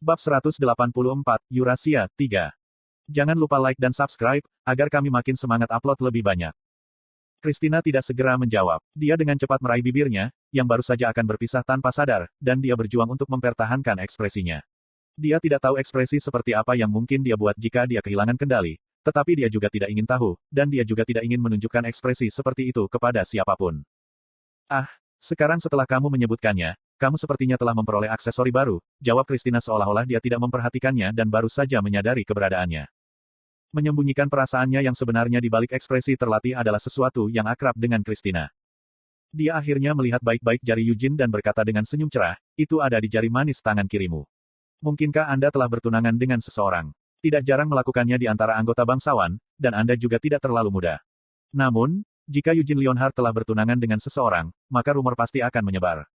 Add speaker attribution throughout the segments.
Speaker 1: Bab 184, Eurasia, 3. Jangan lupa like dan subscribe, agar kami makin semangat upload lebih banyak. Christina tidak segera menjawab. Dia dengan cepat meraih bibirnya, yang baru saja akan berpisah tanpa sadar, dan dia berjuang untuk mempertahankan ekspresinya. Dia tidak tahu ekspresi seperti apa yang mungkin dia buat jika dia kehilangan kendali, tetapi dia juga tidak ingin tahu, dan dia juga tidak ingin menunjukkan ekspresi seperti itu kepada siapapun. Ah, sekarang setelah kamu menyebutkannya, kamu sepertinya telah memperoleh aksesori baru, jawab Christina seolah-olah dia tidak memperhatikannya dan baru saja menyadari keberadaannya. Menyembunyikan perasaannya yang sebenarnya di balik ekspresi terlatih adalah sesuatu yang akrab dengan Christina. Dia akhirnya melihat baik-baik jari Eugene dan berkata dengan senyum cerah, itu ada di jari manis tangan kirimu. Mungkinkah Anda telah bertunangan dengan seseorang? Tidak jarang melakukannya di antara anggota bangsawan, dan Anda juga tidak terlalu muda. Namun, jika Eugene Leonhardt telah bertunangan dengan seseorang, maka rumor pasti akan menyebar.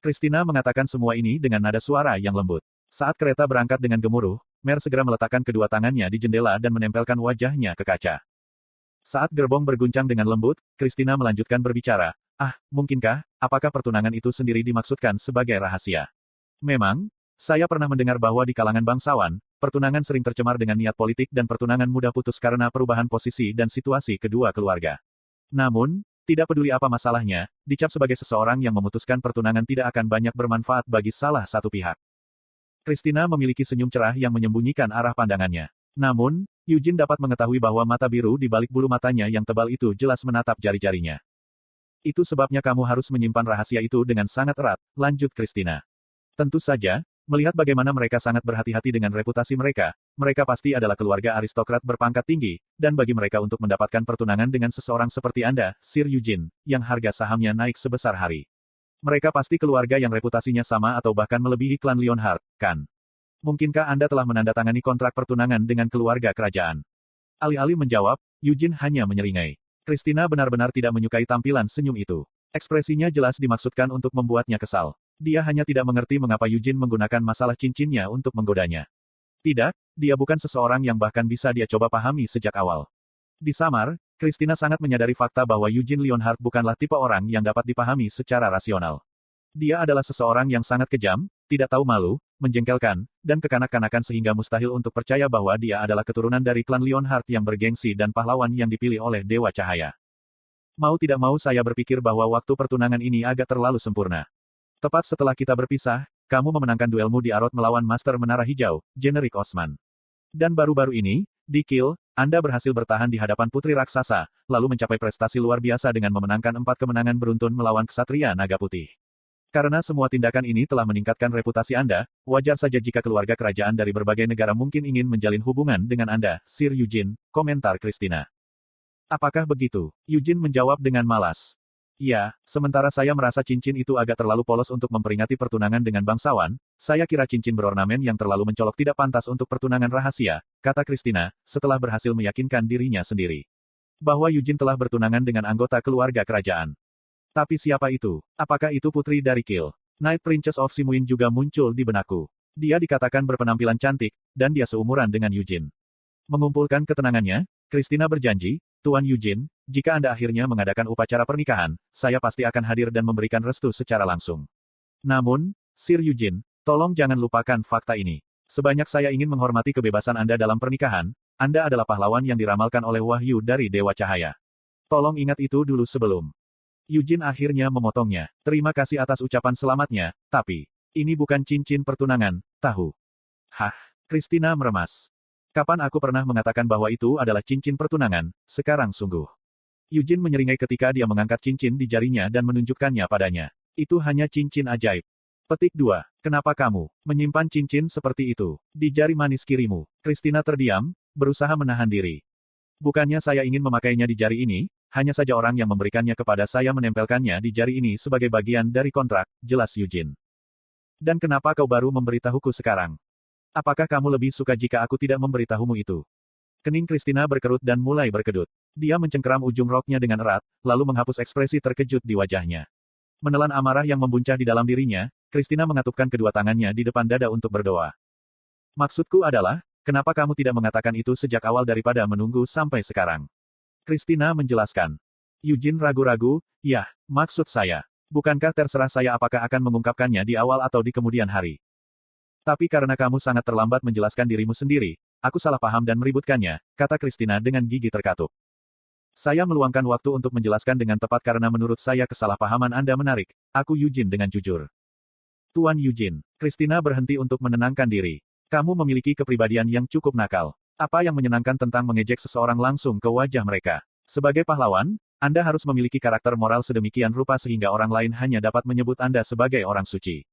Speaker 1: Christina mengatakan semua ini dengan nada suara yang lembut. Saat kereta berangkat dengan gemuruh, Mer segera meletakkan kedua tangannya di jendela dan menempelkan wajahnya ke kaca. Saat gerbong berguncang dengan lembut, Christina melanjutkan berbicara, mungkinkah, apakah pertunangan itu sendiri dimaksudkan sebagai rahasia? Memang, saya pernah mendengar bahwa di kalangan bangsawan, pertunangan sering tercemar dengan niat politik dan pertunangan mudah putus karena perubahan posisi dan situasi kedua keluarga. Namun, tidak peduli apa masalahnya, dicap sebagai seseorang yang memutuskan pertunangan tidak akan banyak bermanfaat bagi salah satu pihak. Christina memiliki senyum cerah yang menyembunyikan arah pandangannya. Namun, Eugene dapat mengetahui bahwa mata biru di balik bulu matanya yang tebal itu jelas menatap jari-jarinya. Itu sebabnya kamu harus menyimpan rahasia itu dengan sangat erat, lanjut Christina. Tentu saja, melihat bagaimana mereka sangat berhati-hati dengan reputasi mereka pasti adalah keluarga aristokrat berpangkat tinggi, dan bagi mereka untuk mendapatkan pertunangan dengan seseorang seperti Anda, Sir Eugene, yang harga sahamnya naik sebesar hari. Mereka pasti keluarga yang reputasinya sama atau bahkan melebihi klan Leonhardt, kan? Mungkinkah Anda telah menandatangani kontrak pertunangan dengan keluarga kerajaan? Alih-alih menjawab, Eugene hanya menyeringai. Christina benar-benar tidak menyukai tampilan senyum itu. Ekspresinya jelas dimaksudkan untuk membuatnya kesal. Dia hanya tidak mengerti mengapa Eugene menggunakan masalah cincinnya untuk menggodanya. Tidak, dia bukan seseorang yang bahkan bisa dia coba pahami sejak awal. Di samar, Christina sangat menyadari fakta bahwa Eugene Leonhardt bukanlah tipe orang yang dapat dipahami secara rasional. Dia adalah seseorang yang sangat kejam, tidak tahu malu, menjengkelkan, dan kekanak-kanakan sehingga mustahil untuk percaya bahwa dia adalah keturunan dari klan Leonhardt yang bergengsi dan pahlawan yang dipilih oleh Dewa Cahaya. Mau tidak mau saya berpikir bahwa waktu pertunangan ini agak terlalu sempurna. Tepat setelah kita berpisah, kamu memenangkan duelmu di Arot melawan Master Menara Hijau, Generik Osman. Dan baru-baru ini, di Kiel, Anda berhasil bertahan di hadapan Putri Raksasa, lalu mencapai prestasi luar biasa dengan memenangkan 4 kemenangan beruntun melawan Ksatria Naga Putih. Karena semua tindakan ini telah meningkatkan reputasi Anda, wajar saja jika keluarga kerajaan dari berbagai negara mungkin ingin menjalin hubungan dengan Anda, Sir Eugene, komentar Christina. Apakah begitu? Eugene menjawab dengan malas. Ya, sementara saya merasa cincin itu agak terlalu polos untuk memperingati pertunangan dengan bangsawan, saya kira cincin berornamen yang terlalu mencolok tidak pantas untuk pertunangan rahasia, kata Christina, setelah berhasil meyakinkan dirinya sendiri. Bahwa Eugene telah bertunangan dengan anggota keluarga kerajaan. Tapi siapa itu? Apakah itu putri dari Kiel? Night Princess of Simuin juga muncul di benakku. Dia dikatakan berpenampilan cantik, dan dia seumuran dengan Eugene. Mengumpulkan ketenangannya, Christina berjanji, Tuan Eugene, jika Anda akhirnya mengadakan upacara pernikahan, saya pasti akan hadir dan memberikan restu secara langsung. Namun, Sir Eugene, tolong jangan lupakan fakta ini. Sebanyak saya ingin menghormati kebebasan Anda dalam pernikahan, Anda adalah pahlawan yang diramalkan oleh wahyu dari Dewa Cahaya. Tolong ingat itu dulu sebelum. Eugene akhirnya memotongnya. Terima kasih atas ucapan selamatnya, tapi ini bukan cincin pertunangan, tahu? Hah? Christina meremas. Kapan aku pernah mengatakan bahwa itu adalah cincin pertunangan, sekarang sungguh. Eugene menyeringai ketika dia mengangkat cincin di jarinya dan menunjukkannya padanya. Itu hanya cincin ajaib. Petik 2. Kenapa kamu menyimpan cincin seperti itu di jari manis kirimu? Christina terdiam, berusaha menahan diri. Bukannya saya ingin memakainya di jari ini, hanya saja orang yang memberikannya kepada saya menempelkannya di jari ini sebagai bagian dari kontrak, jelas Eugene. Dan kenapa kau baru memberitahuku sekarang? Apakah kamu lebih suka jika aku tidak memberitahumu itu? Kening Christina berkerut dan mulai berkedut. Dia mencengkeram ujung roknya dengan erat, lalu menghapus ekspresi terkejut di wajahnya. Menelan amarah yang membuncah di dalam dirinya, Christina mengatupkan kedua tangannya di depan dada untuk berdoa. Maksudku adalah, kenapa kamu tidak mengatakan itu sejak awal daripada menunggu sampai sekarang? Christina menjelaskan. Eugene ragu-ragu, ya, maksud saya. Bukankah terserah saya apakah akan mengungkapkannya di awal atau di kemudian hari? Tapi karena kamu sangat terlambat menjelaskan dirimu sendiri, aku salah paham dan meributkannya, kata Christina dengan gigi terkatup. Saya meluangkan waktu untuk menjelaskan dengan tepat karena menurut saya kesalahpahaman Anda menarik. Aku Eugene dengan jujur. Tuan Eugene, Christina berhenti untuk menenangkan diri. Kamu memiliki kepribadian yang cukup nakal. Apa yang menyenangkan tentang mengejek seseorang langsung ke wajah mereka? Sebagai pahlawan, Anda harus memiliki karakter moral sedemikian rupa sehingga orang lain hanya dapat menyebut Anda sebagai orang suci.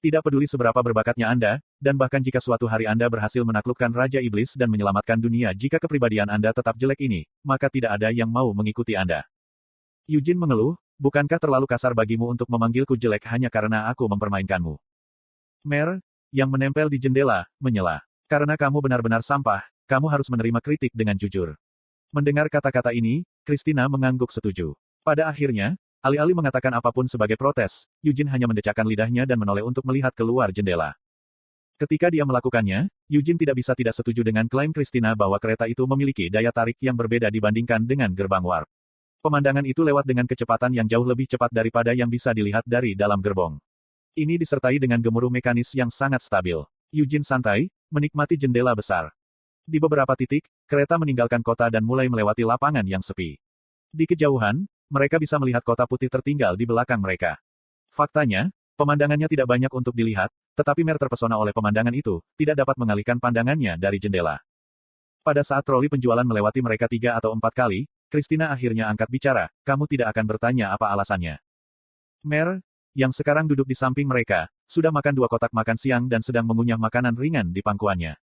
Speaker 1: Tidak peduli seberapa berbakatnya Anda, dan bahkan jika suatu hari Anda berhasil menaklukkan Raja Iblis dan menyelamatkan dunia jika kepribadian Anda tetap jelek ini, maka tidak ada yang mau mengikuti Anda. Eugene mengeluh, bukankah terlalu kasar bagimu untuk memanggilku jelek hanya karena aku mempermainkanmu? Mer, yang menempel di jendela, menyela. Karena kamu benar-benar sampah, kamu harus menerima kritik dengan jujur. Mendengar kata-kata ini, Christina mengangguk setuju. Pada akhirnya, alih-alih mengatakan apapun sebagai protes, Eugene hanya mendecakkan lidahnya dan menoleh untuk melihat keluar jendela. Ketika dia melakukannya, Eugene tidak bisa tidak setuju dengan klaim Christina bahwa kereta itu memiliki daya tarik yang berbeda dibandingkan dengan gerbang warp. Pemandangan itu lewat dengan kecepatan yang jauh lebih cepat daripada yang bisa dilihat dari dalam gerbong. Ini disertai dengan gemuruh mekanis yang sangat stabil. Eugene santai, menikmati jendela besar. Di beberapa titik, kereta meninggalkan kota dan mulai melewati lapangan yang sepi. Di kejauhan, mereka bisa melihat kota putih tertinggal di belakang mereka. Faktanya, pemandangannya tidak banyak untuk dilihat, tetapi Mer terpesona oleh pemandangan itu, tidak dapat mengalihkan pandangannya dari jendela. Pada saat troli penjualan melewati mereka 3 atau 4 kali, Christina akhirnya angkat bicara, kamu tidak akan bertanya apa alasannya. Mer, yang sekarang duduk di samping mereka, sudah makan 2 kotak makan siang dan sedang mengunyah makanan ringan di pangkuannya.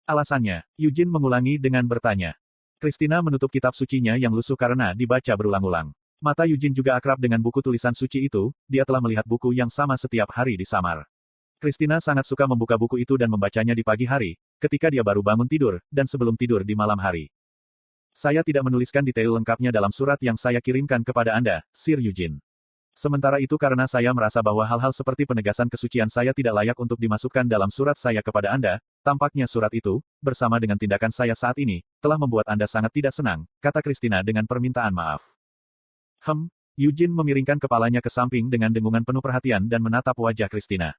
Speaker 1: Alasannya, Eugene mengulangi dengan bertanya. Christina menutup kitab sucinya yang lusuh karena dibaca berulang-ulang. Mata Eugene juga akrab dengan buku tulisan suci itu, dia telah melihat buku yang sama setiap hari di samar. Christina sangat suka membuka buku itu dan membacanya di pagi hari, ketika dia baru bangun tidur, dan sebelum tidur di malam hari. Saya tidak menuliskan detail lengkapnya dalam surat yang saya kirimkan kepada Anda, Sir Eugene. Sementara itu karena saya merasa bahwa hal-hal seperti penegasan kesucian saya tidak layak untuk dimasukkan dalam surat saya kepada Anda, tampaknya surat itu, bersama dengan tindakan saya saat ini, telah membuat Anda sangat tidak senang, kata Christina dengan permintaan maaf. Eugene memiringkan kepalanya ke samping dengan dengungan penuh perhatian dan menatap wajah Christina.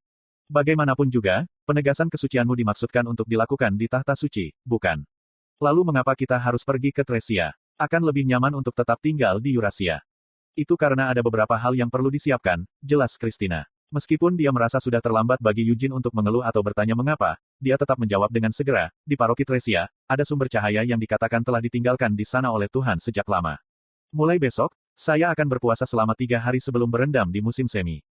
Speaker 1: Bagaimanapun juga, penegasan kesucianmu dimaksudkan untuk dilakukan di tahta suci, bukan? Lalu mengapa kita harus pergi ke Tresia? Akan lebih nyaman untuk tetap tinggal di Eurasia. Itu karena ada beberapa hal yang perlu disiapkan, jelas Christina. Meskipun dia merasa sudah terlambat bagi Eugene untuk mengeluh atau bertanya mengapa, dia tetap menjawab dengan segera, di paroki Tresia, ada sumber cahaya yang dikatakan telah ditinggalkan di sana oleh Tuhan sejak lama. Mulai besok, saya akan berpuasa selama 3 hari sebelum berendam di musim semi.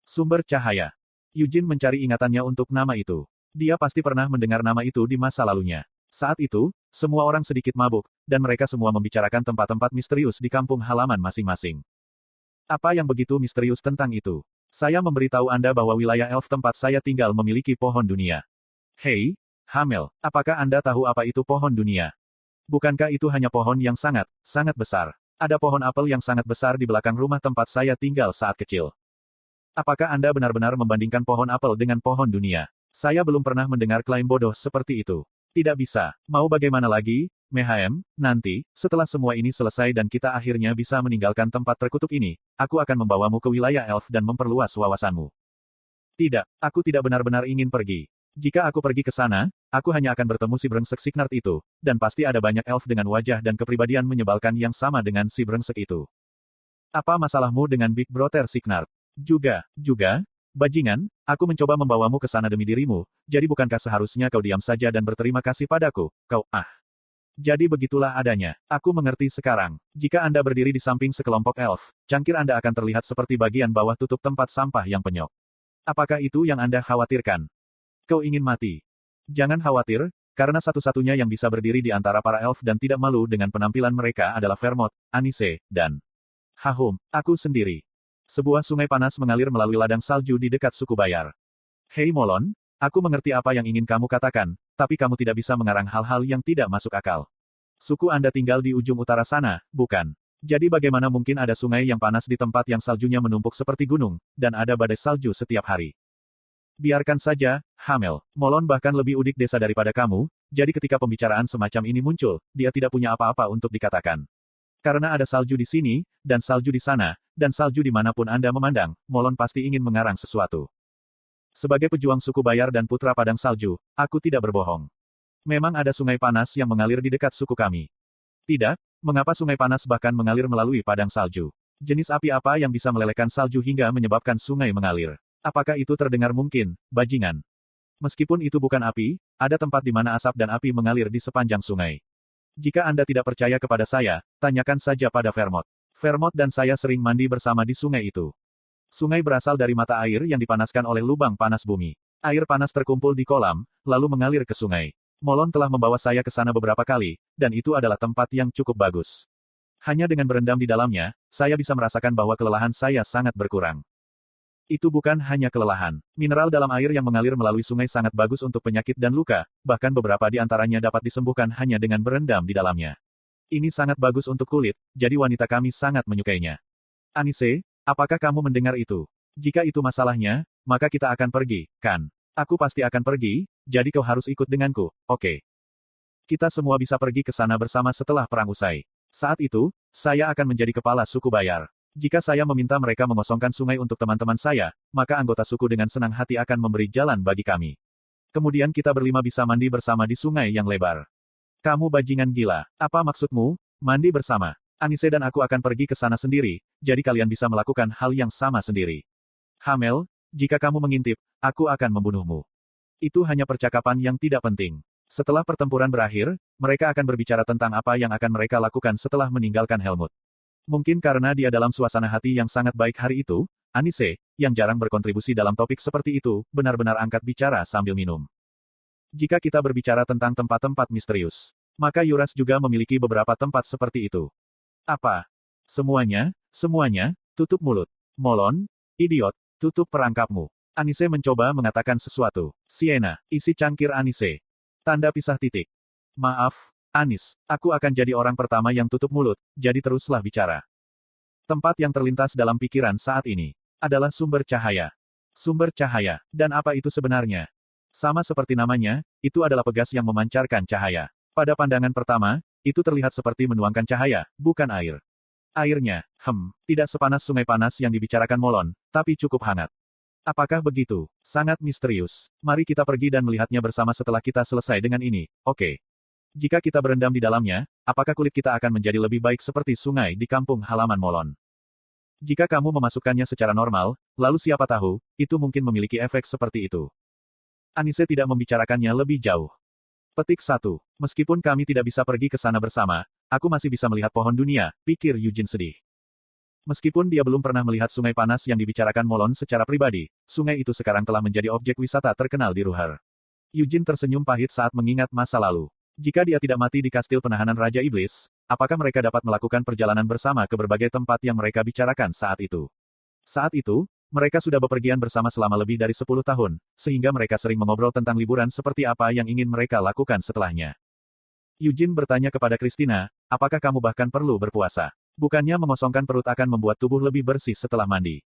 Speaker 1: Sumber cahaya. Eugene mencari ingatannya untuk nama itu. Dia pasti pernah mendengar nama itu di masa lalunya. Saat itu, semua orang sedikit mabuk, dan mereka semua membicarakan tempat-tempat misterius di kampung halaman masing-masing. Apa yang begitu misterius tentang itu? Saya memberitahu Anda bahwa wilayah elf tempat saya tinggal memiliki pohon dunia. Hei, Hamel, apakah Anda tahu apa itu pohon dunia? Bukankah itu hanya pohon yang sangat, sangat besar? Ada pohon apel yang sangat besar di belakang rumah tempat saya tinggal saat kecil. Apakah Anda benar-benar membandingkan pohon apel dengan pohon dunia? Saya belum pernah mendengar klaim bodoh seperti itu. Tidak bisa. Mau bagaimana lagi, Mehaem, nanti, setelah semua ini selesai dan kita akhirnya bisa meninggalkan tempat terkutuk ini, aku akan membawamu ke wilayah elf dan memperluas wawasanmu. Tidak, aku tidak benar-benar ingin pergi. Jika aku pergi ke sana, aku hanya akan bertemu si brengsek Signard itu, dan pasti ada banyak elf dengan wajah dan kepribadian menyebalkan yang sama dengan si brengsek itu. Apa masalahmu dengan Big Brother Signard? Juga, bajingan, aku mencoba membawamu ke sana demi dirimu, jadi bukankah seharusnya kau diam saja dan berterima kasih padaku, kau, Jadi begitulah adanya. Aku mengerti sekarang. Jika Anda berdiri di samping sekelompok elf, cangkir Anda akan terlihat seperti bagian bawah tutup tempat sampah yang penyok. Apakah itu yang Anda khawatirkan? Kau ingin mati? Jangan khawatir, karena satu-satunya yang bisa berdiri di antara para elf dan tidak malu dengan penampilan mereka adalah Vermont, Anise, dan aku sendiri. Sebuah sungai panas mengalir melalui ladang salju di dekat suku Bayar. Hei Molon, aku mengerti apa yang ingin kamu katakan, tapi kamu tidak bisa mengarang hal-hal yang tidak masuk akal. Suku Anda tinggal di ujung utara sana, bukan? Jadi bagaimana mungkin ada sungai yang panas di tempat yang saljunya menumpuk seperti gunung, dan ada badai salju setiap hari? Biarkan saja, Hamel. Molon bahkan lebih udik desa daripada kamu, jadi ketika pembicaraan semacam ini muncul, dia tidak punya apa-apa untuk dikatakan. Karena ada salju di sini, dan salju di sana, dan salju dimanapun Anda memandang, Molon pasti ingin mengarang sesuatu. Sebagai pejuang suku Bayar dan Putra Padang Salju, aku tidak berbohong. Memang ada sungai panas yang mengalir di dekat suku kami. Tidak, mengapa sungai panas bahkan mengalir melalui padang salju? Jenis api apa yang bisa melelehkan salju hingga menyebabkan sungai mengalir? Apakah itu terdengar mungkin, bajingan? Meskipun itu bukan api, ada tempat di mana asap dan api mengalir di sepanjang sungai. Jika Anda tidak percaya kepada saya, tanyakan saja pada Vermont. Vermont dan saya sering mandi bersama di sungai itu. Sungai berasal dari mata air yang dipanaskan oleh lubang panas bumi. Air panas terkumpul di kolam, lalu mengalir ke sungai. Molon telah membawa saya ke sana beberapa kali, dan itu adalah tempat yang cukup bagus. Hanya dengan berendam di dalamnya, saya bisa merasakan bahwa kelelahan saya sangat berkurang. Itu bukan hanya kelelahan. Mineral dalam air yang mengalir melalui sungai sangat bagus untuk penyakit dan luka, bahkan beberapa di antaranya dapat disembuhkan hanya dengan berendam di dalamnya. Ini sangat bagus untuk kulit, jadi wanita kami sangat menyukainya. Anise, apakah kamu mendengar itu? Jika itu masalahnya, maka kita akan pergi, kan? Aku pasti akan pergi, jadi kau harus ikut denganku, oke? Kita semua bisa pergi ke sana bersama setelah perang usai. Saat itu, saya akan menjadi kepala suku Bayar. Jika saya meminta mereka mengosongkan sungai untuk teman-teman saya, maka anggota suku dengan senang hati akan memberi jalan bagi kami. Kemudian kita berlima bisa mandi bersama di sungai yang lebar. Kamu bajingan gila. Apa maksudmu, mandi bersama? Anise dan aku akan pergi ke sana sendiri, jadi kalian bisa melakukan hal yang sama sendiri. Hamel, jika kamu mengintip, aku akan membunuhmu. Itu hanya percakapan yang tidak penting. Setelah pertempuran berakhir, mereka akan berbicara tentang apa yang akan mereka lakukan setelah meninggalkan Helmut. Mungkin karena dia dalam suasana hati yang sangat baik hari itu, Anise, yang jarang berkontribusi dalam topik seperti itu, benar-benar angkat bicara sambil minum. Jika kita berbicara tentang tempat-tempat misterius, maka Yuras juga memiliki beberapa tempat seperti itu. Apa? Semuanya, tutup mulut. Molon, idiot, tutup perangkapmu. Anise mencoba mengatakan sesuatu. Sienna, isi cangkir Anise. Tanda pisah titik. Maaf, Anis, aku akan jadi orang pertama yang tutup mulut, jadi teruslah bicara. Tempat yang terlintas dalam pikiran saat ini adalah sumber cahaya. Sumber cahaya, dan apa itu sebenarnya? Sama seperti namanya, itu adalah pegas yang memancarkan cahaya. Pada pandangan pertama, itu terlihat seperti menuangkan cahaya, bukan air. Airnya, tidak sepanas sungai panas yang dibicarakan Molon, tapi cukup hangat. Apakah begitu? Sangat misterius. Mari kita pergi dan melihatnya bersama setelah kita selesai dengan ini, oke? Jika kita berendam di dalamnya, apakah kulit kita akan menjadi lebih baik seperti sungai di kampung halaman Molon? Jika kamu memasukkannya secara normal, lalu siapa tahu, itu mungkin memiliki efek seperti itu. Anise tidak membicarakannya lebih jauh. Petik 1. Meskipun kami tidak bisa pergi ke sana bersama, aku masih bisa melihat pohon dunia, pikir Eugene sedih. Meskipun dia belum pernah melihat sungai panas yang dibicarakan Molon secara pribadi, sungai itu sekarang telah menjadi objek wisata terkenal di Ruhr. Eugene tersenyum pahit saat mengingat masa lalu. Jika dia tidak mati di kastil penahanan Raja Iblis, apakah mereka dapat melakukan perjalanan bersama ke berbagai tempat yang mereka bicarakan saat itu? Saat itu, mereka sudah bepergian bersama selama lebih dari 10 tahun, sehingga mereka sering mengobrol tentang liburan seperti apa yang ingin mereka lakukan setelahnya. Eugene bertanya kepada Christina, apakah kamu bahkan perlu berpuasa? Bukannya mengosongkan perut akan membuat tubuh lebih bersih setelah mandi.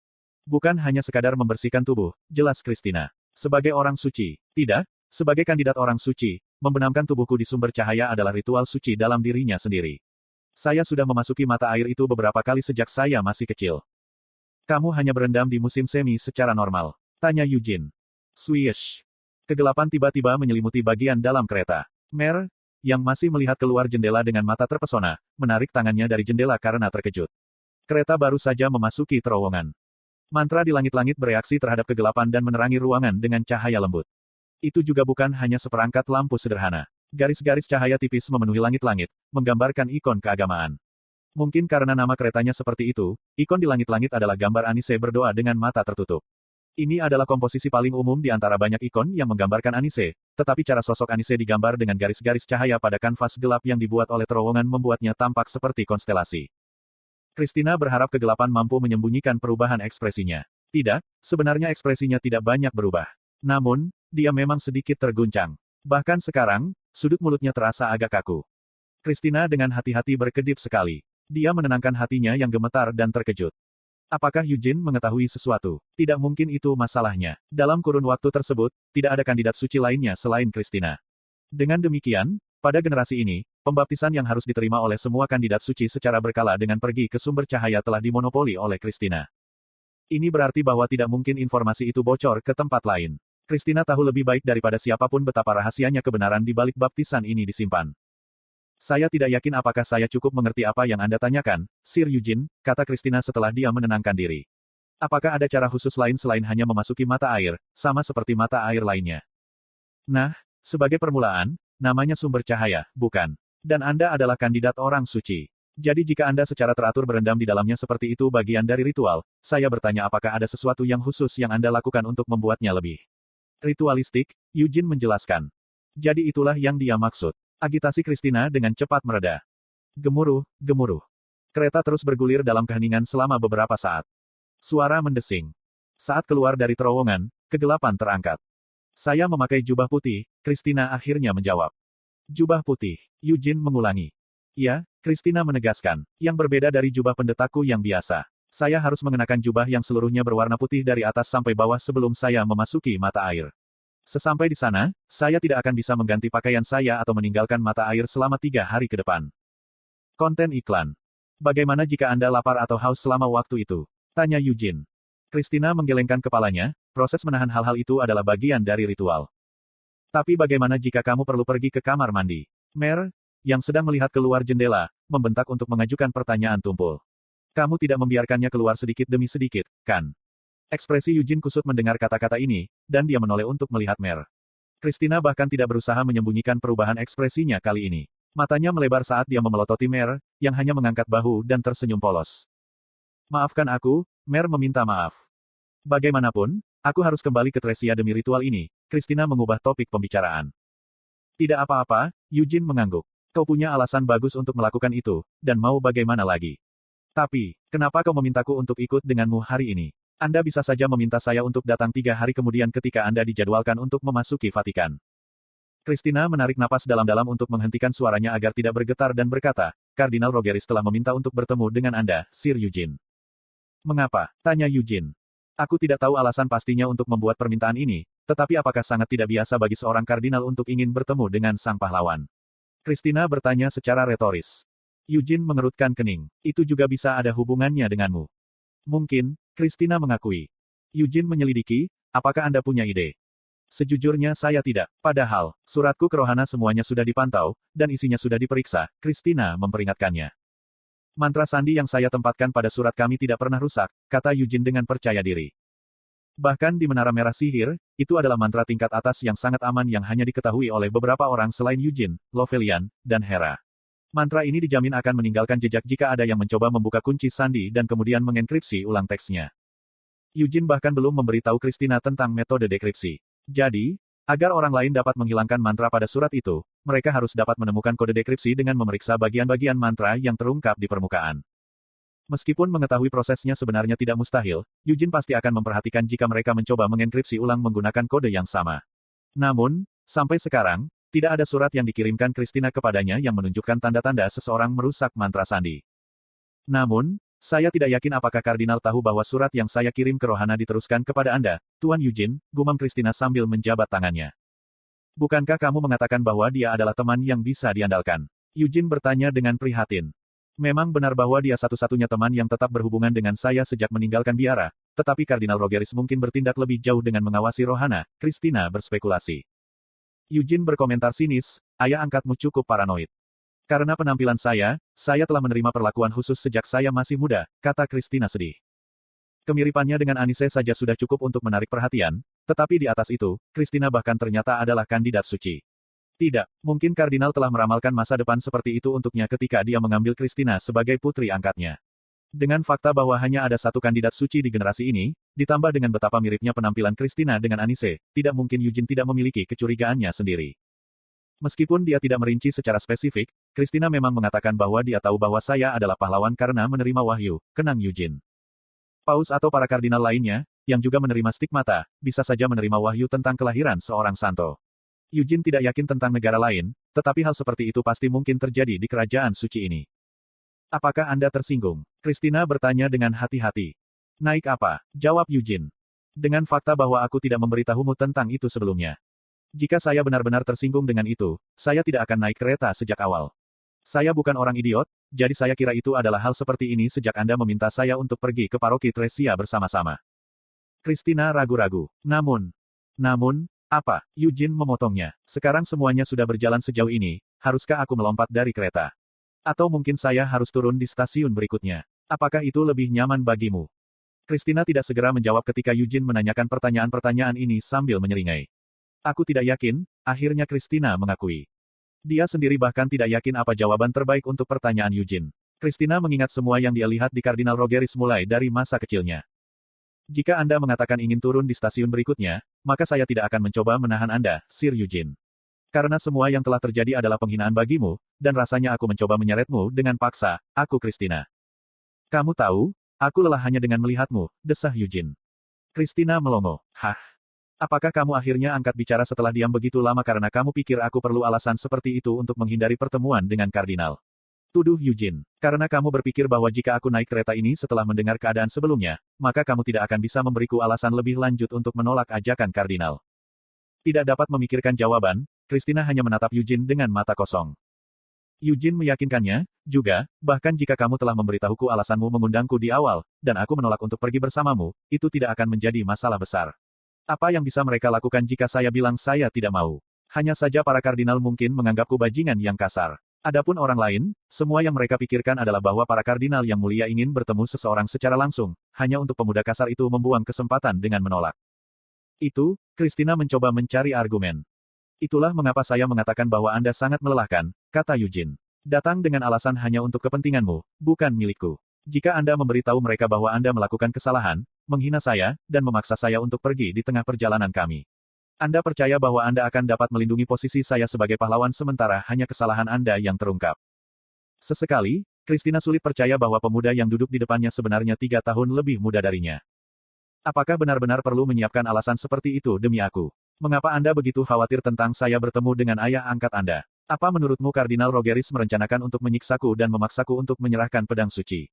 Speaker 1: Bukan hanya sekadar membersihkan tubuh, jelas Christina. Sebagai orang suci, tidak, sebagai kandidat orang suci, membenamkan tubuhku di sumber cahaya adalah ritual suci dalam dirinya sendiri. Saya sudah memasuki mata air itu beberapa kali sejak saya masih kecil. Kamu hanya berendam di musim semi secara normal? Tanya Eugene. Swish. Kegelapan tiba-tiba menyelimuti bagian dalam kereta. Mer, yang masih melihat keluar jendela dengan mata terpesona, menarik tangannya dari jendela karena terkejut. Kereta baru saja memasuki terowongan. Mantra di langit-langit bereaksi terhadap kegelapan dan menerangi ruangan dengan cahaya lembut. Itu juga bukan hanya seperangkat lampu sederhana. Garis-garis cahaya tipis memenuhi langit-langit, menggambarkan ikon keagamaan. Mungkin karena nama keretanya seperti itu, ikon di langit-langit adalah gambar Anise berdoa dengan mata tertutup. Ini adalah komposisi paling umum di antara banyak ikon yang menggambarkan Anise, tetapi cara sosok Anise digambar dengan garis-garis cahaya pada kanvas gelap yang dibuat oleh terowongan membuatnya tampak seperti konstelasi. Christina berharap kegelapan mampu menyembunyikan perubahan ekspresinya. Tidak, sebenarnya ekspresinya tidak banyak berubah. Namun, dia memang sedikit terguncang. Bahkan sekarang, sudut mulutnya terasa agak kaku. Christina dengan hati-hati berkedip sekali. Dia menenangkan hatinya yang gemetar dan terkejut. Apakah Eugene mengetahui sesuatu? Tidak mungkin itu masalahnya. Dalam kurun waktu tersebut, tidak ada kandidat suci lainnya selain Christina. Dengan demikian, pada generasi ini, pembaptisan yang harus diterima oleh semua kandidat suci secara berkala dengan pergi ke sumber cahaya telah dimonopoli oleh Christina. Ini berarti bahwa tidak mungkin informasi itu bocor ke tempat lain. Christina tahu lebih baik daripada siapapun betapa rahasianya kebenaran di balik baptisan ini disimpan. Saya tidak yakin apakah saya cukup mengerti apa yang Anda tanyakan, Sir Eugene, kata Christina setelah dia menenangkan diri. Apakah ada cara khusus lain selain hanya memasuki mata air, sama seperti mata air lainnya? Nah, sebagai permulaan, namanya sumber cahaya, bukan? Dan Anda adalah kandidat orang suci. Jadi jika Anda secara teratur berendam di dalamnya seperti itu bagian dari ritual, saya bertanya apakah ada sesuatu yang khusus yang Anda lakukan untuk membuatnya lebih ritualistik, Eugene menjelaskan. Jadi itulah yang dia maksud. Agitasi Christina dengan cepat mereda. Gemuruh, gemuruh. Kereta terus bergulir dalam keheningan selama beberapa saat. Suara mendesing. Saat keluar dari terowongan, kegelapan terangkat. Saya memakai jubah putih, Christina akhirnya menjawab. Jubah putih, Eugene mengulangi. Ya, Christina menegaskan, yang berbeda dari jubah pendetaku yang biasa. Saya harus mengenakan jubah yang seluruhnya berwarna putih dari atas sampai bawah sebelum saya memasuki mata air. Sesampai di sana, saya tidak akan bisa mengganti pakaian saya atau meninggalkan mata air selama 3 hari ke depan. Konten iklan. Bagaimana jika Anda lapar atau haus selama waktu itu? Tanya Eugene. Christina menggelengkan kepalanya, proses menahan hal-hal itu adalah bagian dari ritual. Tapi bagaimana jika kamu perlu pergi ke kamar mandi? Mer, yang sedang melihat keluar jendela, membentak untuk mengajukan pertanyaan tumpul. Kamu tidak membiarkannya keluar sedikit demi sedikit, kan? Ekspresi Eugene kusut mendengar kata-kata ini, dan dia menoleh untuk melihat Mer. Christina bahkan tidak berusaha menyembunyikan perubahan ekspresinya kali ini. Matanya melebar saat dia memelototi Mer, yang hanya mengangkat bahu dan tersenyum polos. Maafkan aku, Mer meminta maaf. Bagaimanapun, aku harus kembali ke Tresia demi ritual ini. Christina mengubah topik pembicaraan. Tidak apa-apa, Eugene mengangguk. Kau punya alasan bagus untuk melakukan itu, dan mau bagaimana lagi? Tapi, kenapa kau memintaku untuk ikut denganmu hari ini? Anda bisa saja meminta saya untuk datang 3 hari kemudian ketika Anda dijadwalkan untuk memasuki Vatikan. Christina menarik napas dalam-dalam untuk menghentikan suaranya agar tidak bergetar dan berkata, Kardinal Rogeris telah meminta untuk bertemu dengan Anda, Sir Eugene. Mengapa? Tanya Eugene. Aku tidak tahu alasan pastinya untuk membuat permintaan ini, tetapi apakah sangat tidak biasa bagi seorang kardinal untuk ingin bertemu dengan sang pahlawan? Christina bertanya secara retoris. Eugene mengerutkan kening. Itu juga bisa ada hubungannya denganmu. Mungkin, Christina mengakui. Eugene menyelidiki, apakah Anda punya ide? Sejujurnya saya tidak. Padahal, suratku ke Rohana semuanya sudah dipantau, dan isinya sudah diperiksa, Christina memperingatkannya. Mantra sandi yang saya tempatkan pada surat kami tidak pernah rusak, kata Eugene dengan percaya diri. Bahkan di Menara Merah Sihir, itu adalah mantra tingkat atas yang sangat aman yang hanya diketahui oleh beberapa orang selain Eugene, Lovelian, dan Hera. Mantra ini dijamin akan meninggalkan jejak jika ada yang mencoba membuka kunci sandi dan kemudian mengenkripsi ulang teksnya. Eugene bahkan belum memberitahu Christina tentang metode dekripsi. Jadi, agar orang lain dapat menghilangkan mantra pada surat itu, mereka harus dapat menemukan kode dekripsi dengan memeriksa bagian-bagian mantra yang terungkap di permukaan. Meskipun mengetahui prosesnya sebenarnya tidak mustahil, Eugene pasti akan memperhatikan jika mereka mencoba mengenkripsi ulang menggunakan kode yang sama. Namun, sampai sekarang, tidak ada surat yang dikirimkan Christina kepadanya yang menunjukkan tanda-tanda seseorang merusak mantra sandi. Namun, saya tidak yakin apakah Kardinal tahu bahwa surat yang saya kirim ke Rohana diteruskan kepada Anda, Tuan Eugene, gumam Christina sambil menjabat tangannya. Bukankah kamu mengatakan bahwa dia adalah teman yang bisa diandalkan? Eugene bertanya dengan prihatin. Memang benar bahwa dia satu-satunya teman yang tetap berhubungan dengan saya sejak meninggalkan biara, tetapi Kardinal Rogeris mungkin bertindak lebih jauh dengan mengawasi Rohana, Christina berspekulasi. Eugene berkomentar sinis, ayah angkatmu cukup paranoid. Karena penampilan saya telah menerima perlakuan khusus sejak saya masih muda, kata Christina sedih. Kemiripannya dengan Anise saja sudah cukup untuk menarik perhatian, tetapi di atas itu, Christina bahkan ternyata adalah kandidat suci. Tidak, mungkin Kardinal telah meramalkan masa depan seperti itu untuknya ketika dia mengambil Christina sebagai putri angkatnya. Dengan fakta bahwa hanya ada satu kandidat suci di generasi ini, ditambah dengan betapa miripnya penampilan Christina dengan Anise, tidak mungkin Eugene tidak memiliki kecurigaannya sendiri. Meskipun dia tidak merinci secara spesifik, Christina memang mengatakan bahwa dia tahu bahwa saya adalah pahlawan karena menerima wahyu, kenang Eugene. Paus atau para kardinal lainnya, yang juga menerima stigmata, bisa saja menerima wahyu tentang kelahiran seorang santo. Eugene tidak yakin tentang negara lain, tetapi hal seperti itu pasti mungkin terjadi di kerajaan suci ini. Apakah Anda tersinggung? Christina bertanya dengan hati-hati. Naik apa? Jawab Eugene. Dengan fakta bahwa aku tidak memberitahumu tentang itu sebelumnya. Jika saya benar-benar tersinggung dengan itu, saya tidak akan naik kereta sejak awal. Saya bukan orang idiot, jadi saya kira itu adalah hal seperti ini sejak Anda meminta saya untuk pergi ke paroki Tresia bersama-sama. Christina ragu-ragu. Namun, apa? Eugene memotongnya. Sekarang semuanya sudah berjalan sejauh ini, haruskah aku melompat dari kereta? Atau mungkin saya harus turun di stasiun berikutnya? Apakah itu lebih nyaman bagimu? Christina tidak segera menjawab ketika Eugene menanyakan pertanyaan-pertanyaan ini sambil menyeringai. Aku tidak yakin, akhirnya Christina mengakui. Dia sendiri bahkan tidak yakin apa jawaban terbaik untuk pertanyaan Eugene. Christina mengingat semua yang dia lihat di Kardinal Rogeris mulai dari masa kecilnya. Jika Anda mengatakan ingin turun di stasiun berikutnya, maka saya tidak akan mencoba menahan Anda, Sir Eugene. Karena semua yang telah terjadi adalah penghinaan bagimu, dan rasanya aku mencoba menyeretmu dengan paksa, aku Christina. Kamu tahu, aku lelah hanya dengan melihatmu, desah Eugene. Christina melongo. Hah? Apakah kamu akhirnya angkat bicara setelah diam begitu lama karena kamu pikir aku perlu alasan seperti itu untuk menghindari pertemuan dengan Kardinal? Tuduh Eugene. Karena kamu berpikir bahwa jika aku naik kereta ini setelah mendengar keadaan sebelumnya, maka kamu tidak akan bisa memberiku alasan lebih lanjut untuk menolak ajakan Kardinal. Tidak dapat memikirkan jawaban, Christina hanya menatap Eugene dengan mata kosong. Eugene meyakinkannya, juga, bahkan jika kamu telah memberitahuku alasanmu mengundangku di awal, dan aku menolak untuk pergi bersamamu, itu tidak akan menjadi masalah besar. Apa yang bisa mereka lakukan jika saya bilang saya tidak mau? Hanya saja para kardinal mungkin menganggapku bajingan yang kasar. Adapun orang lain, semua yang mereka pikirkan adalah bahwa para kardinal yang mulia ingin bertemu seseorang secara langsung, hanya untuk pemuda kasar itu membuang kesempatan dengan menolak. Itu, Christina mencoba mencari argumen. Itulah mengapa saya mengatakan bahwa Anda sangat melelahkan, kata Eugene. Datang dengan alasan hanya untuk kepentinganmu, bukan milikku. Jika Anda memberitahu mereka bahwa Anda melakukan kesalahan, menghina saya, dan memaksa saya untuk pergi di tengah perjalanan kami. Anda percaya bahwa Anda akan dapat melindungi posisi saya sebagai pahlawan sementara hanya kesalahan Anda yang terungkap. Sesekali, Christina sulit percaya bahwa pemuda yang duduk di depannya sebenarnya 3 tahun lebih muda darinya. Apakah benar-benar perlu menyiapkan alasan seperti itu demi aku? Mengapa Anda begitu khawatir tentang saya bertemu dengan ayah angkat Anda? Apa menurutmu Kardinal Rogeris merencanakan untuk menyiksaku dan memaksaku untuk menyerahkan pedang suci?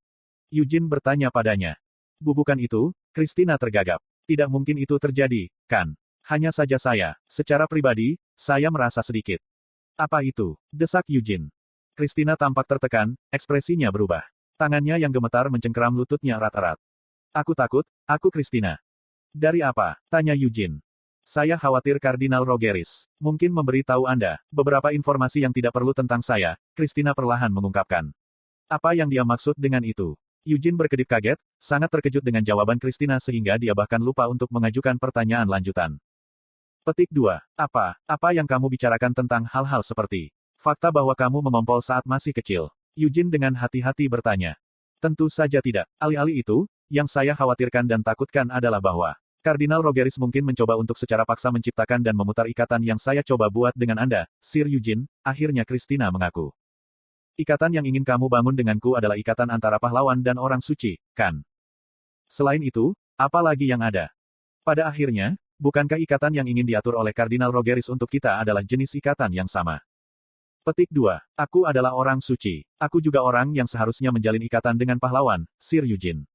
Speaker 1: Eugene bertanya padanya. Bukan itu, Christina tergagap. Tidak mungkin itu terjadi, kan? Hanya saja secara pribadi, saya merasa sedikit. Apa itu? Desak Eugene. Christina tampak tertekan, ekspresinya berubah. Tangannya yang gemetar mencengkeram lututnya erat-erat. Aku takut, aku Christina. Dari apa? Tanya Eugene. Saya khawatir Kardinal Rogeris mungkin memberi tahu Anda beberapa informasi yang tidak perlu tentang saya, Christina perlahan mengungkapkan. Apa yang dia maksud dengan itu? Eugene berkedip kaget, sangat terkejut dengan jawaban Christina sehingga dia bahkan lupa untuk mengajukan pertanyaan lanjutan. Petik 2. Apa yang kamu bicarakan tentang hal-hal seperti fakta bahwa kamu memompol saat masih kecil? Eugene dengan hati-hati bertanya. Tentu saja tidak. Alih-alih itu, yang saya khawatirkan dan takutkan adalah bahwa Kardinal Rogeris mungkin mencoba untuk secara paksa menciptakan dan memutar ikatan yang saya coba buat dengan Anda, Sir Eugene, akhirnya Christina mengaku. Ikatan yang ingin kamu bangun denganku adalah ikatan antara pahlawan dan orang suci, kan? Selain itu, apa lagi yang ada? Pada akhirnya, bukankah ikatan yang ingin diatur oleh Kardinal Rogeris untuk kita adalah jenis ikatan yang sama? Petik 2. Aku adalah orang suci. Aku juga orang yang seharusnya menjalin ikatan dengan pahlawan, Sir Eugene.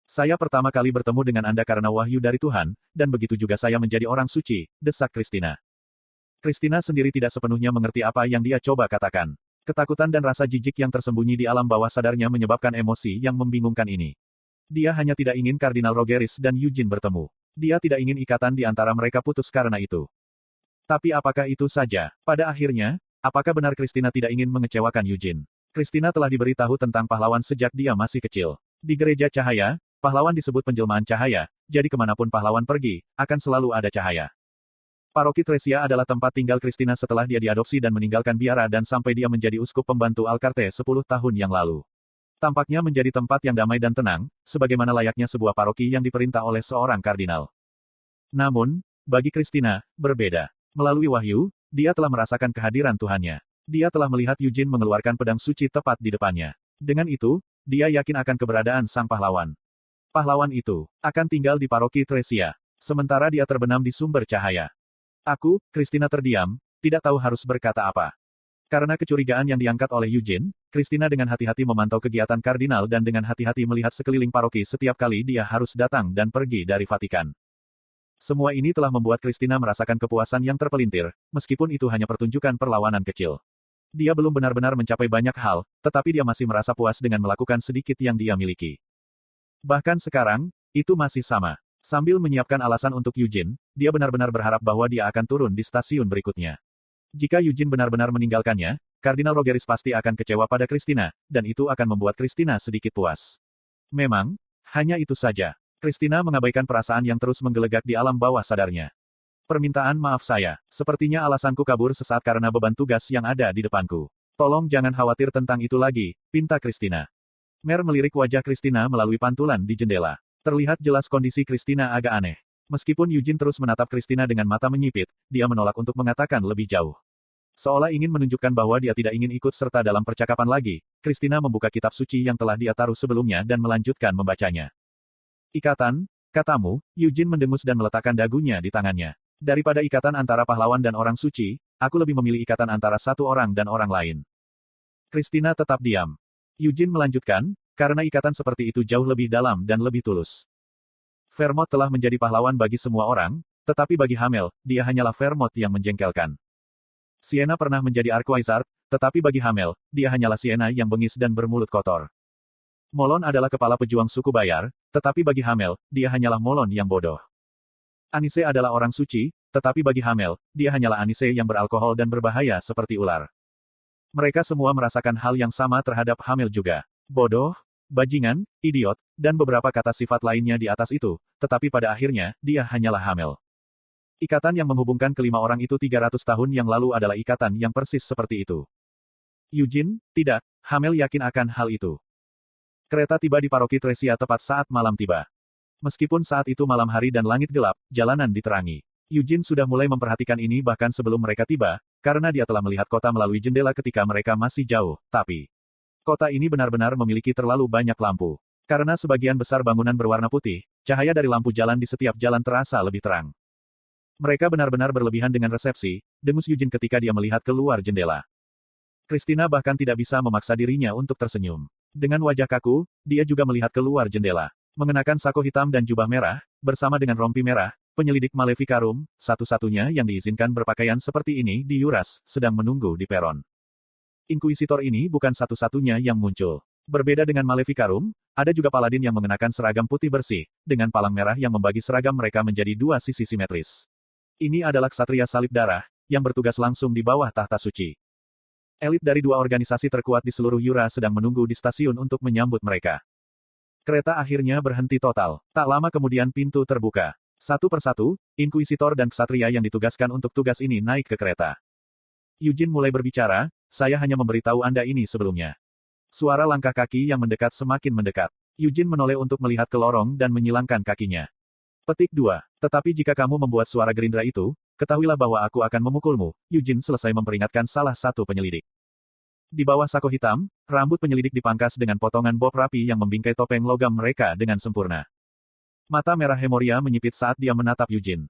Speaker 1: Saya pertama kali bertemu dengan Anda karena wahyu dari Tuhan, dan begitu juga saya menjadi orang suci, desak Christina. Christina sendiri tidak sepenuhnya mengerti apa yang dia coba katakan. Ketakutan dan rasa jijik yang tersembunyi di alam bawah sadarnya menyebabkan emosi yang membingungkan ini. Dia hanya tidak ingin Kardinal Rogeris dan Eugene bertemu. Dia tidak ingin ikatan di antara mereka putus karena itu. Tapi apakah itu saja? Pada akhirnya, apakah benar Christina tidak ingin mengecewakan Eugene? Christina telah diberitahu tentang pahlawan sejak dia masih kecil. Di gereja cahaya, pahlawan disebut penjelmaan cahaya, jadi kemanapun pahlawan pergi, akan selalu ada cahaya. Paroki Tresia adalah tempat tinggal Christina setelah dia diadopsi dan meninggalkan biara dan sampai dia menjadi uskup pembantu Alcarte 10 tahun yang lalu. Tampaknya menjadi tempat yang damai dan tenang, sebagaimana layaknya sebuah paroki yang diperintah oleh seorang kardinal. Namun, bagi Christina, berbeda. Melalui wahyu, dia telah merasakan kehadiran Tuhannya. Dia telah melihat Eugene mengeluarkan pedang suci tepat di depannya. Dengan itu, dia yakin akan keberadaan sang pahlawan. Pahlawan itu akan tinggal di paroki Tresia, sementara dia terbenam di sumber cahaya. Aku, Christina terdiam, tidak tahu harus berkata apa. Karena kecurigaan yang diangkat oleh Eugene, Christina dengan hati-hati memantau kegiatan kardinal dan dengan hati-hati melihat sekeliling paroki setiap kali dia harus datang dan pergi dari Vatikan. Semua ini telah membuat Christina merasakan kepuasan yang terpelintir, meskipun itu hanya pertunjukan perlawanan kecil. Dia belum benar-benar mencapai banyak hal, tetapi dia masih merasa puas dengan melakukan sedikit yang dia miliki. Bahkan sekarang, itu masih sama. Sambil menyiapkan alasan untuk Eugene, dia benar-benar berharap bahwa dia akan turun di stasiun berikutnya. Jika Eugene benar-benar meninggalkannya, Kardinal Rogeris pasti akan kecewa pada Christina, dan itu akan membuat Christina sedikit puas. Memang, hanya itu saja. Christina mengabaikan perasaan yang terus menggelegak di alam bawah sadarnya. Permintaan maaf saya, sepertinya alasanku kabur sesaat karena beban tugas yang ada di depanku. Tolong jangan khawatir tentang itu lagi, pinta Christina. Mer melirik wajah Christina melalui pantulan di jendela. Terlihat jelas kondisi Christina agak aneh. Meskipun Eugene terus menatap Christina dengan mata menyipit, dia menolak untuk mengatakan lebih jauh. Seolah ingin menunjukkan bahwa dia tidak ingin ikut serta dalam percakapan lagi, Christina membuka kitab suci yang telah dia taruh sebelumnya dan melanjutkan membacanya. Ikatan, katamu, Eugene mendengus dan meletakkan dagunya di tangannya. Daripada ikatan antara pahlawan dan orang suci, aku lebih memilih ikatan antara satu orang dan orang lain. Christina tetap diam. Eugene melanjutkan, karena ikatan seperti itu jauh lebih dalam dan lebih tulus. Vermont telah menjadi pahlawan bagi semua orang, tetapi bagi Hamel, dia hanyalah Vermont yang menjengkelkan. Sienna pernah menjadi Arquizard, tetapi bagi Hamel, dia hanyalah Sienna yang bengis dan bermulut kotor. Molon adalah kepala pejuang suku Bayar, tetapi bagi Hamel, dia hanyalah Molon yang bodoh. Anise adalah orang suci, tetapi bagi Hamel, dia hanyalah Anise yang beralkohol dan berbahaya seperti ular. Mereka semua merasakan hal yang sama terhadap Hamel juga. Bodoh, bajingan, idiot, dan beberapa kata sifat lainnya di atas itu, tetapi pada akhirnya, dia hanyalah Hamel. Ikatan yang menghubungkan kelima orang itu 300 tahun yang lalu adalah ikatan yang persis seperti itu. Eugene, tidak, Hamel yakin akan hal itu. Kereta tiba di paroki Tresia tepat saat malam tiba. Meskipun saat itu malam hari dan langit gelap, jalanan diterangi. Eugene sudah mulai memperhatikan ini bahkan sebelum mereka tiba, karena dia telah melihat kota melalui jendela ketika mereka masih jauh, tapi kota ini benar-benar memiliki terlalu banyak lampu. Karena sebagian besar bangunan berwarna putih, cahaya dari lampu jalan di setiap jalan terasa lebih terang. Mereka benar-benar berlebihan dengan resepsi, dengus Eugene ketika dia melihat keluar jendela. Christina bahkan tidak bisa memaksa dirinya untuk tersenyum. Dengan wajah kaku, dia juga melihat keluar jendela. Mengenakan sako hitam dan jubah merah, bersama dengan rompi merah, penyelidik Maleficarum, satu-satunya yang diizinkan berpakaian seperti ini di Yuras, sedang menunggu di peron. Inkuisitor ini bukan satu-satunya yang muncul. Berbeda dengan Maleficarum, ada juga paladin yang mengenakan seragam putih bersih, dengan palang merah yang membagi seragam mereka menjadi dua sisi simetris. Ini adalah ksatria salib darah, yang bertugas langsung di bawah tahta suci. Elit dari dua organisasi terkuat di seluruh Yura sedang menunggu di stasiun untuk menyambut mereka. Kereta akhirnya berhenti total. Tak lama kemudian pintu terbuka. Satu persatu, inkuisitor dan ksatria yang ditugaskan untuk tugas ini naik ke kereta. Eugene mulai berbicara, saya hanya memberitahu Anda ini sebelumnya. Suara langkah kaki yang mendekat semakin mendekat. Eugene menoleh untuk melihat ke lorong dan menyilangkan kakinya. Petik 2. Tetapi jika kamu membuat suara gerindra itu, ketahuilah bahwa aku akan memukulmu, Eugene selesai memperingatkan salah satu penyelidik. Di bawah sako hitam, rambut penyelidik dipangkas dengan potongan bob rapi yang membingkai topeng logam mereka dengan sempurna. Mata merah Hemoria menyipit saat dia menatap Eugene.